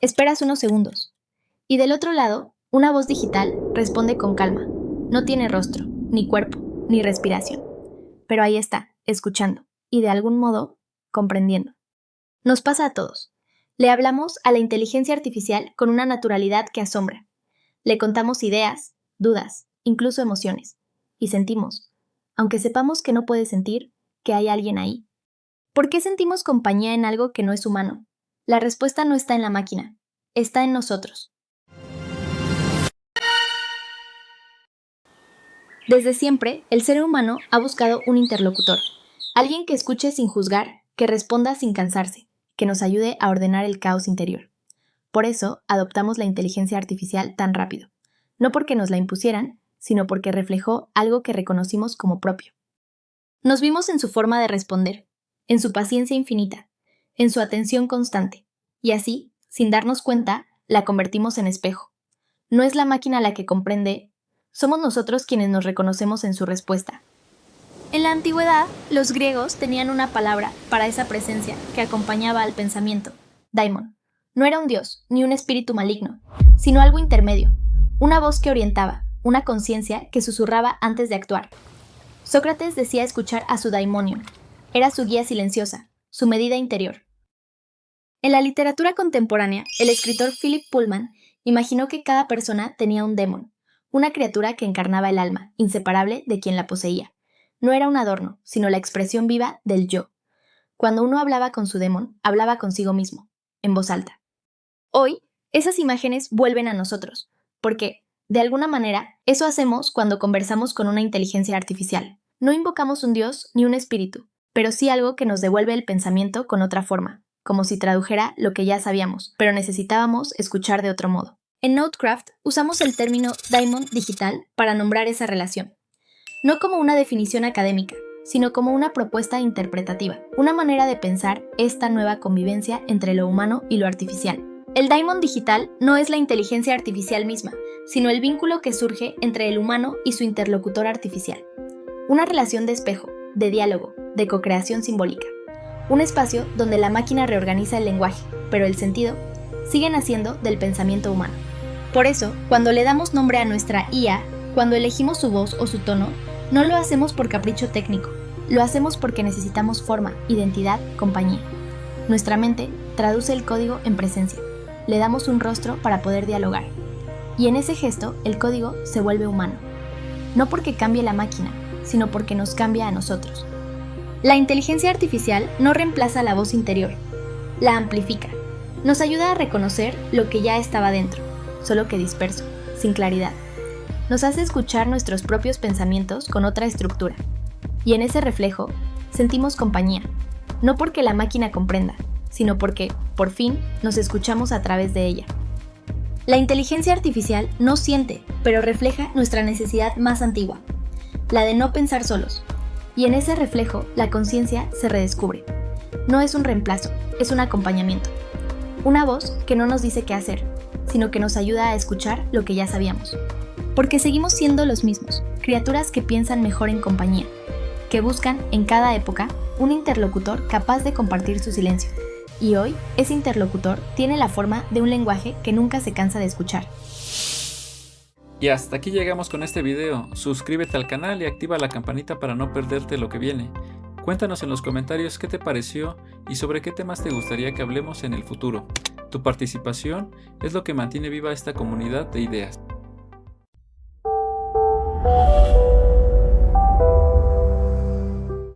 Esperas unos segundos. Y del otro lado, una voz digital responde con calma. No tiene rostro, ni cuerpo, ni respiración. Pero ahí está, escuchando, y de algún modo, comprendiendo. Nos pasa a todos. Le hablamos a la inteligencia artificial con una naturalidad que asombra. Le contamos ideas, dudas, incluso emociones. Y sentimos, aunque sepamos que no puede sentir, que hay alguien ahí. ¿Por qué sentimos compañía en algo que no es humano? La respuesta no está en la máquina, está en nosotros. Desde siempre, el ser humano ha buscado un interlocutor, alguien que escuche sin juzgar, que responda sin cansarse, que nos ayude a ordenar el caos interior. Por eso, adoptamos la inteligencia artificial tan rápido, no porque nos la impusieran, sino porque reflejó algo que reconocimos como propio. Nos vimos en su forma de responder, en su paciencia infinita, en su atención constante, y así, sin darnos cuenta, la convertimos en espejo. No es la máquina la que comprende, somos nosotros quienes nos reconocemos en su respuesta. En la antigüedad, los griegos tenían una palabra para esa presencia que acompañaba al pensamiento, daimon. No era un dios, ni un espíritu maligno, sino algo intermedio, una voz que orientaba, una conciencia que susurraba antes de actuar. Sócrates decía escuchar a su daimonion, era su guía silenciosa, su medida interior. En la literatura contemporánea, el escritor Philip Pullman imaginó que cada persona tenía un demon, una criatura que encarnaba el alma, inseparable de quien la poseía. No era un adorno, sino la expresión viva del yo. Cuando uno hablaba con su demon, hablaba consigo mismo, en voz alta. Hoy, esas imágenes vuelven a nosotros, porque, de alguna manera, eso hacemos cuando conversamos con una inteligencia artificial. No invocamos un dios ni un espíritu, pero sí algo que nos devuelve el pensamiento con otra forma, como si tradujera lo que ya sabíamos, pero necesitábamos escuchar de otro modo. En Nodecraft usamos el término daimon digital para nombrar esa relación, no como una definición académica, sino como una propuesta interpretativa, una manera de pensar esta nueva convivencia entre lo humano y lo artificial. El daimon digital no es la inteligencia artificial misma, sino el vínculo que surge entre el humano y su interlocutor artificial. Una relación de espejo, de diálogo, de co-creación simbólica. Un espacio donde la máquina reorganiza el lenguaje, pero el sentido sigue naciendo del pensamiento humano. Por eso, cuando le damos nombre a nuestra IA, cuando elegimos su voz o su tono, no lo hacemos por capricho técnico, lo hacemos porque necesitamos forma, identidad, compañía. Nuestra mente traduce el código en presencia, le damos un rostro para poder dialogar. Y en ese gesto, el código se vuelve humano. No porque cambie la máquina, sino porque nos cambia a nosotros. La inteligencia artificial no reemplaza la voz interior, la amplifica. Nos ayuda a reconocer lo que ya estaba dentro, solo que disperso, sin claridad. Nos hace escuchar nuestros propios pensamientos con otra estructura. Y en ese reflejo, sentimos compañía, no porque la máquina comprenda, sino porque, por fin, nos escuchamos a través de ella. La inteligencia artificial no siente, pero refleja nuestra necesidad más antigua, la de no pensar solos. Y en ese reflejo, la conciencia se redescubre. No es un reemplazo, es un acompañamiento. Una voz que no nos dice qué hacer, sino que nos ayuda a escuchar lo que ya sabíamos. Porque seguimos siendo los mismos, criaturas que piensan mejor en compañía, que buscan, en cada época, un interlocutor capaz de compartir su silencio. Y hoy, ese interlocutor tiene la forma de un lenguaje que nunca se cansa de escuchar. Y hasta aquí llegamos con este video. Suscríbete al canal y activa la campanita para no perderte lo que viene. Cuéntanos en los comentarios qué te pareció y sobre qué temas te gustaría que hablemos en el futuro. Tu participación es lo que mantiene viva esta comunidad de ideas.